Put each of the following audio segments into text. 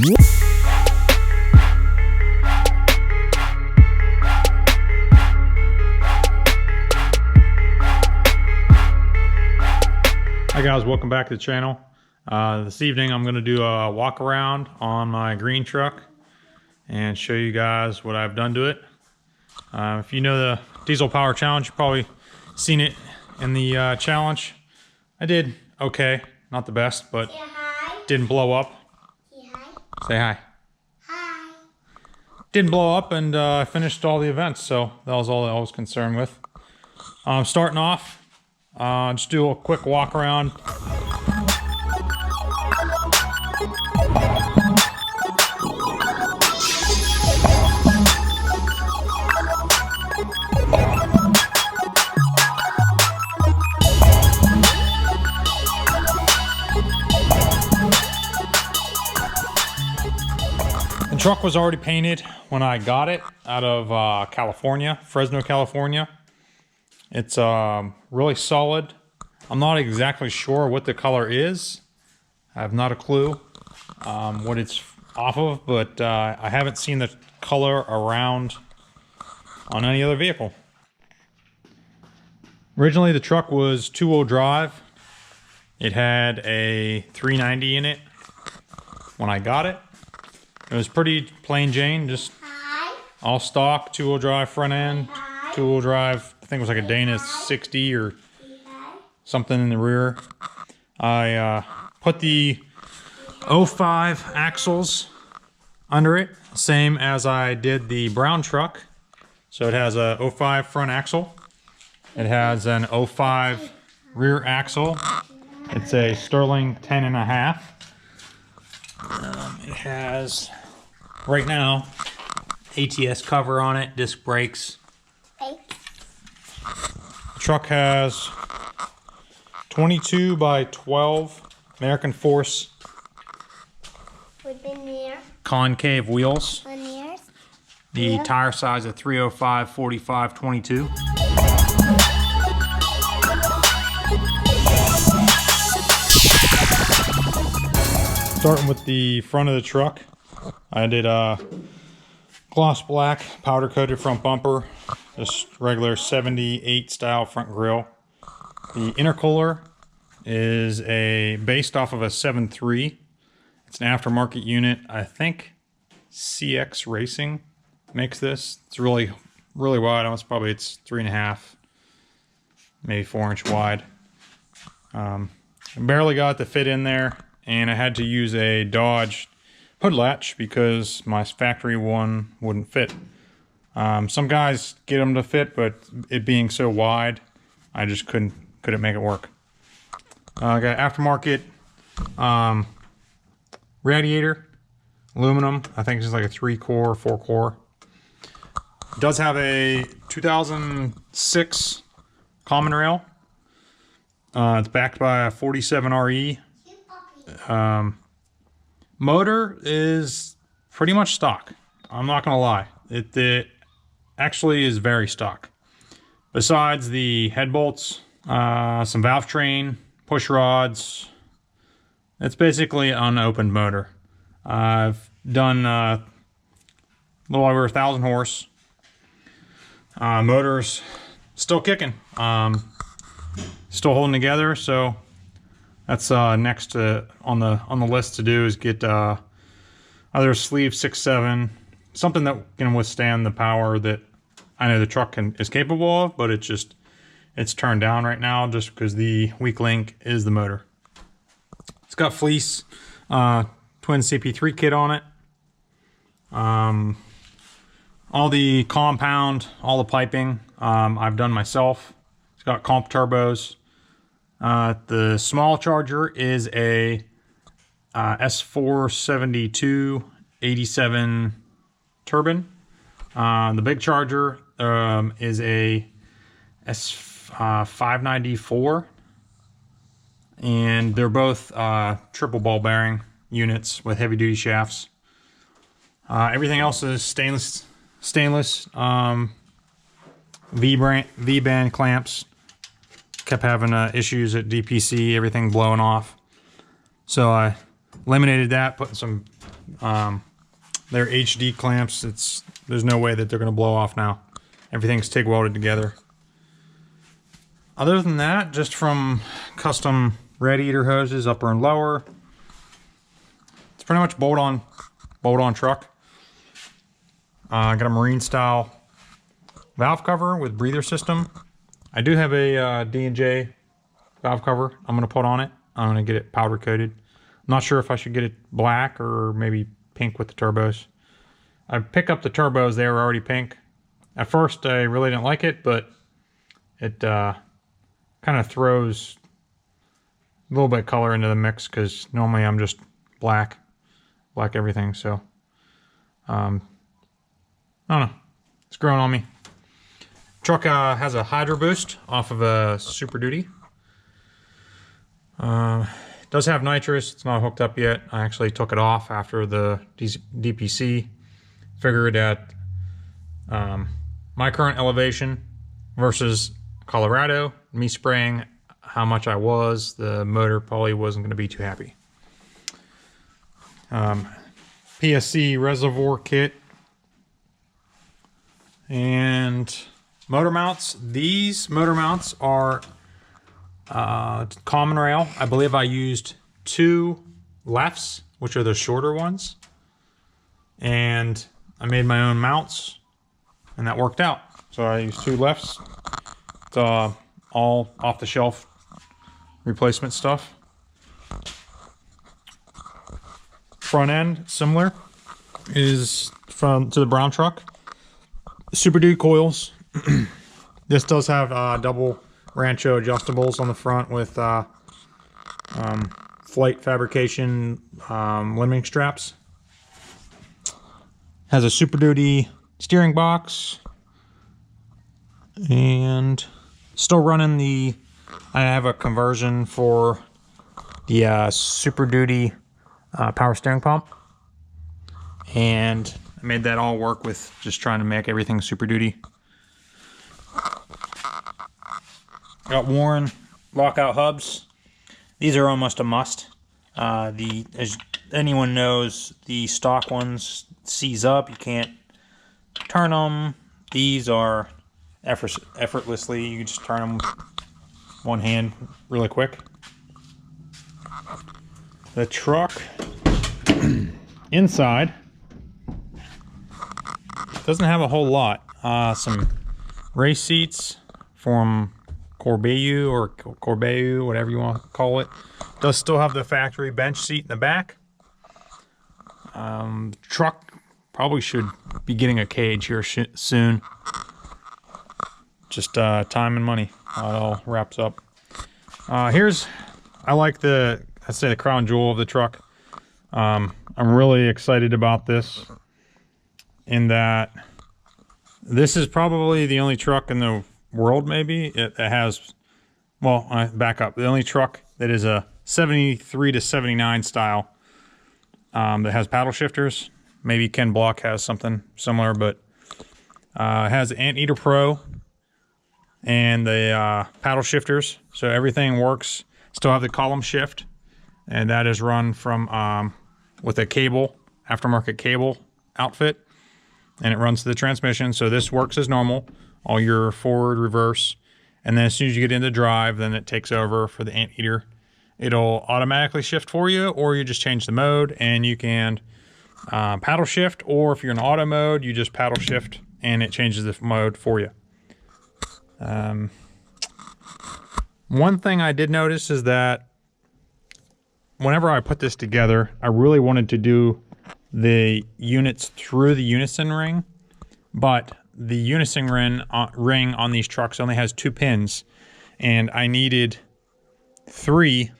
Hi guys, welcome back to the channel. This evening I'm going to do a walk around on my green truck and show you guys what I've done to it. If you know the diesel power challenge, you've probably seen it in the challenge. I did okay, not the best, but say hi. Didn't blow up. Say hi. Say hi. Hi. Didn't blow up, and I finished all the events, so that was all I was concerned with. Starting off, just do a quick walk around. The truck was already painted when I got it out of California, Fresno, California. It's really solid. I'm not exactly sure what the color is. I have not a clue what it's off of, but I haven't seen the color around on any other vehicle. Originally the truck was two-wheel drive. It had a 390 in it when I got it. It was pretty plain Jane, just all stock, two-wheel drive front end, two-wheel drive, I think it was like a Dana 60 or something in the rear. I put the 05 axles under it, same as I did the brown truck. So it has a 05 front axle. It has an 05 rear axle. It's a Sterling 10.5. It has, right now, ATS cover on it, disc brakes. The truck has 22 by 12 American Force concave wheels. The tire size of 305 45 22. Starting with the front of the truck, I did a gloss black powder coated front bumper, just regular 78 style front grille. The intercooler is based off of a 7.3. It's an aftermarket unit. I think CX Racing makes this. It's really wide. It's 3.5, maybe 4-inch wide. Barely got the fit in there, and I had to use a Dodge hood latch because my factory one wouldn't fit. Some guys get them to fit, but it being so wide, I just couldn't make it work. I got aftermarket radiator, aluminum. I think it's like a 3-core, 4-core. It does have a 2006 common rail. It's backed by a 47RE. Motor is pretty much stock. I'm not gonna lie. It actually is very stock. Besides the head bolts, some valve train, push rods, it's basically an unopened motor. I've done a little over 1,000 horse. Motor's still kicking. Still holding together, so that's next on the list to do is get either a sleeve 6.7, something that can withstand the power that I know the truck is capable of, but it's turned down right now just because the weak link is the motor. It's got fleece, twin CP3 kit on it. All the compound, all the piping, I've done myself. It's got comp turbos. The small charger is a S472 87 turbine. The big charger is a S594, and they're both triple ball bearing units with heavy duty shafts. Everything else is stainless V-band clamps. Kept having issues at DPC, everything blowing off. So I eliminated that, putting some their HD clamps. There's no way that they're gonna blow off now. Everything's TIG welded together. Other than that, just from custom radiator hoses, upper and lower. It's pretty much bolt on truck. I got a marine style valve cover with breather system. I do have a D&J valve cover I'm gonna put on it. I'm gonna get it powder coated. I'm not sure if I should get it black or maybe pink with the turbos. I picked up the turbos, they were already pink. At first I really didn't like it, but it kind of throws a little bit of color into the mix because normally I'm just black everything. So I don't know, it's growing on me. Truck has a hydro boost off of a Super Duty. Does have nitrous. It's not hooked up yet. I actually took it off after the DPC. Figured at my current elevation versus Colorado, me spraying how much I was, the motor probably wasn't going to be too happy. PSC reservoir kit and motor mounts. These motor mounts are common rail. I believe I used 2 lefts, which are the shorter ones, and I made my own mounts, and that worked out. So I used 2 lefts. It's all off the shelf replacement stuff. Front end, similar, is to the brown truck. Super Duty coils. This does have double Rancho adjustables on the front with flight fabrication limiting straps. Has a Super Duty steering box, and still running the, I have a conversion for the Super Duty power steering pump, and I made that all work with just trying to make everything Super Duty. Got Warren lockout hubs. These are almost a must. As anyone knows, the stock ones seize up. You can't turn them. These are effortlessly. You can just turn them one hand really quick. The truck inside doesn't have a whole lot. Some race seats from Corbeau or Corbeau, whatever you want to call it. Does still have the factory bench seat in the back. The truck probably should be getting a cage here soon. Just time and money. How it all wraps up. I like I'd say the crown jewel of the truck. I'm really excited about this, in that this is probably the only truck in the world, maybe, it has, well, I back up, the only truck that is a 73 to 79 style that has paddle shifters. Maybe Ken Block has something similar, but it has Anteater Pro and the paddle shifters, so everything works. Still have the column shift, and that is run from with a cable, aftermarket cable outfit, and it runs to the transmission. So this works as normal, all your forward, reverse, and then as soon as you get into drive, then it takes over for the Anteater. It'll automatically shift for you, or you just change the mode, and you can paddle shift, or if you're in auto mode, you just paddle shift and it changes the mode for you. One thing I did notice is that whenever I put this together, I really wanted to do the units through the unison ring, but the unison ring on these trucks only has 2 pins, and I needed 3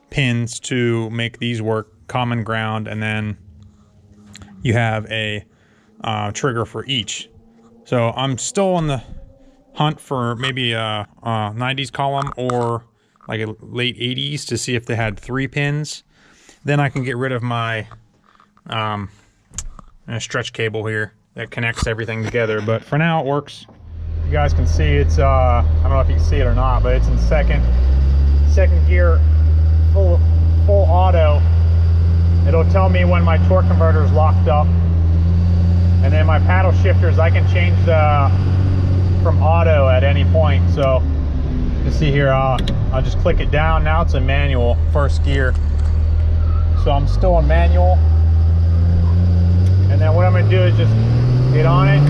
pins to make these work common ground, and then you have a trigger for each. So I'm still on the hunt for maybe a 90s column or like a late 80s to see if they had 3 pins. Then I can get rid of my stretch cable here that connects everything together. But for now it works. You guys can see it's I don't know if you can see it or not, but it's in second gear, full auto. when my torque converter is locked up. And then my paddle shifters, I can change from auto at any point. So you see here, I'll just click it down. Now it's a manual, first gear. So I'm still in manual. And then what I'm gonna do is just get on it,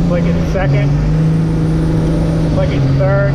click it second, click it third.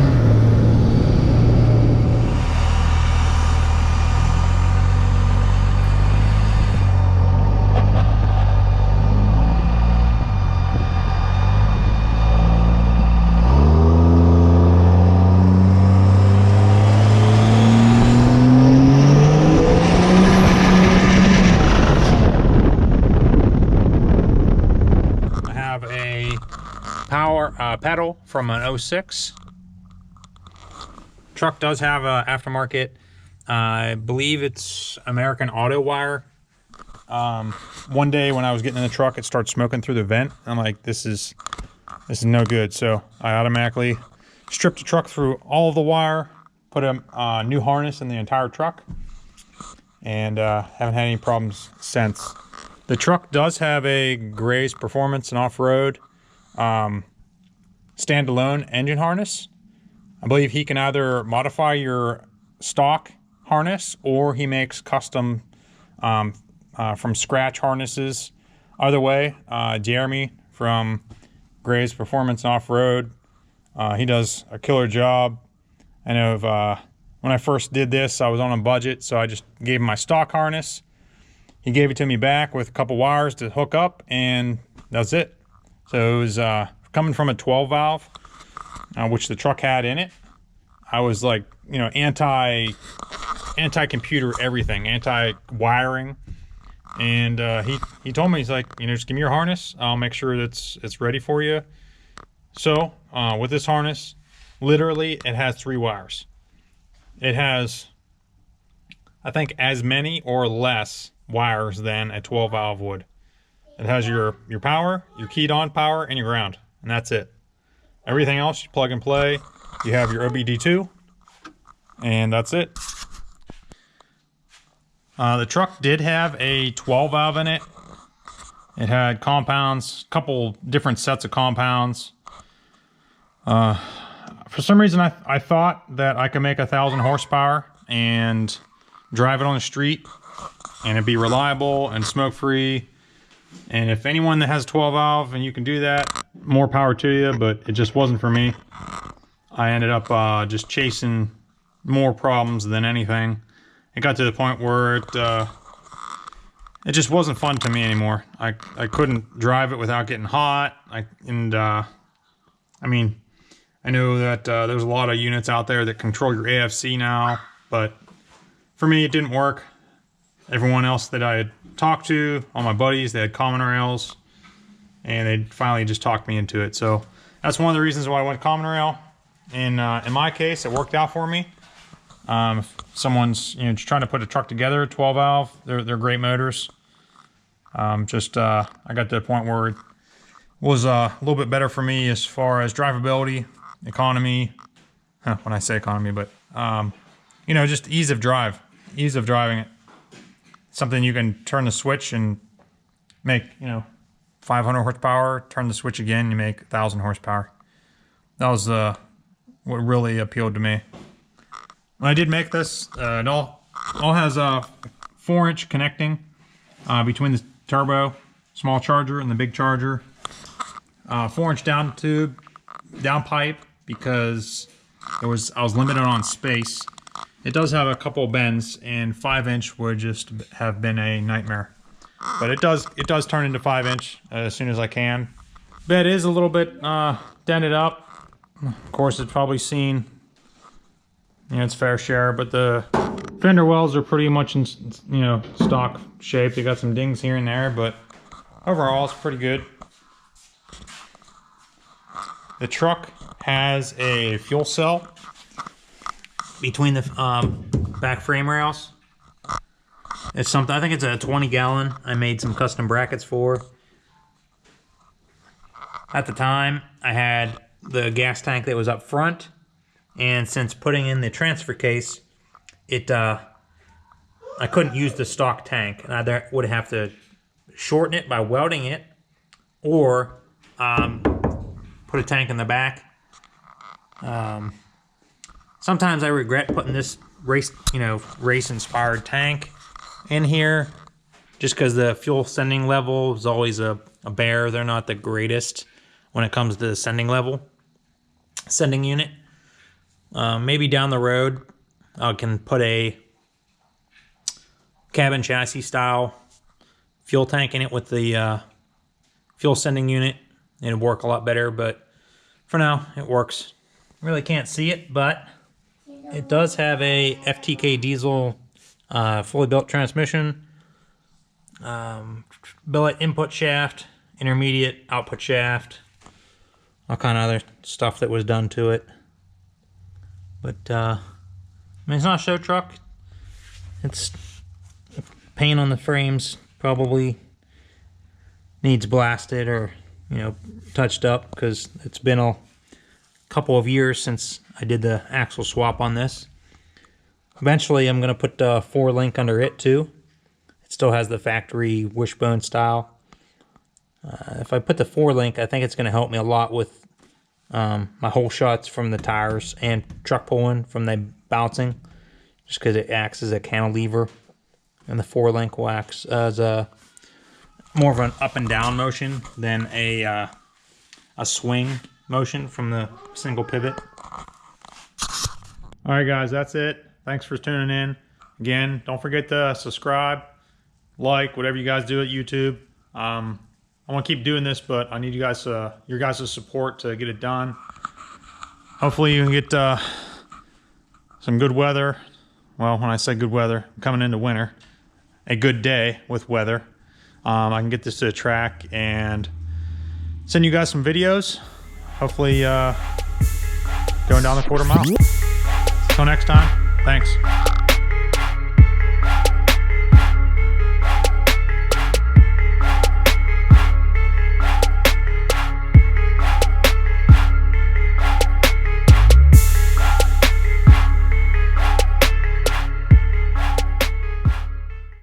Pedal from an 06. Truck does have a aftermarket, I believe it's American Auto wire. One day when I was getting in the truck, it started smoking through the vent. I'm like, this is no good. So I automatically stripped the truck through all of the wire, put a new harness in the entire truck, and haven't had any problems since. The truck does have a Gray's Performance and Off-Road standalone engine harness. I believe he can either modify your stock harness or he makes custom from scratch harnesses. Either way, Jeremy from Gray's Performance and Off-Road, he does a killer job. I know when I first did this, I was on a budget, so I just gave him my stock harness. He gave it to me back with a couple wires to hook up, and that's it. So it was coming from a 12 valve, which the truck had in it. I was like, you know, anti-computer everything, anti-wiring. And he told me, he's like, you know, just give me your harness. I'll make sure that it's ready for you. So with this harness, literally it has 3 wires. It has, I think, as many or less wires than a 12 valve would. It has your power, your keyed on power, and your ground. And that's it. Everything else you plug and play. You have your OBD2, and that's it. The truck did have a 12 valve in it. It had compounds, a couple different sets of compounds. For some reason, I thought that I could make 1,000 horsepower and drive it on the street, and it'd be reliable and smoke-free. And if anyone that has a 12 valve and you can do that, more power to you, but it just wasn't for me. I ended up just chasing more problems than anything. It got to the point where it just wasn't fun to me anymore. I couldn't drive it without getting hot. I mean, I know that there's a lot of units out there that control your AFC now, but for me it didn't work. Everyone else that I had talked to, all my buddies, they had common rails, and they finally just talked me into it. So that's one of the reasons why I went common rail. In my case, it worked out for me. If someone's just trying to put a truck together, 12 valve, they're great motors. I got to the point where it was a little bit better for me as far as drivability, economy. When I say economy, but just ease of driving it. Something you can turn the switch and make 500 horsepower. Turn the switch again, you make 1,000 horsepower. That was what really appealed to me. When I did make this, it all has a 4-inch connecting between the turbo, small charger, and the big charger. 4-inch down tube, down pipe, because I was limited on space. It does have a couple of bends, and 5-inch would just have been a nightmare. But it does turn into 5-inch as soon as I can. Bed is a little bit dented up. Of course, it's probably seen its fair share, but the fender wells are pretty much in stock shape. They got some dings here and there, but overall it's pretty good. The truck has a fuel cell between the back frame rails. It's something, I think it's a 20 gallon. I made some custom brackets for. At the time, I had the gas tank that was up front, and since putting in the transfer case, it I couldn't use the stock tank, and I would have to shorten it by welding it, or put a tank in the back. Sometimes I regret putting this race-inspired tank in here, just because the fuel sending level is always a bear. They're not the greatest when it comes to the sending unit. Maybe down the road, I can put a cabin chassis style fuel tank in it with the fuel sending unit. It'll work a lot better, but for now it works. Really can't see it, but it does have a FTK diesel fully built transmission, billet input shaft, intermediate output shaft, all kind of other stuff that was done to it. But I mean, it's not a show truck. It's paint on the frames probably needs blasted or touched up, because it's been a couple of years since I did the axle swap on this. Eventually I'm going to put the 4-link under it too. It still has the factory wishbone style. If I put the 4-link, I think it's going to help me a lot with my hole shots from the tires and truck pulling from the bouncing, just because it acts as a cantilever, and the 4-link will act as a more of an up and down motion than a swing motion from the single pivot. All right, guys, that's it. Thanks for tuning in. Again, don't forget to subscribe, like, whatever you guys do at YouTube. I want to keep doing this, but I need you guys, your guys' support to get it done. Hopefully you can get some good weather. Well, when I say good weather, I'm coming into winter. A good day with weather. I can get this to the track and send you guys some videos. Hopefully going down the quarter mile. Until next time, thanks.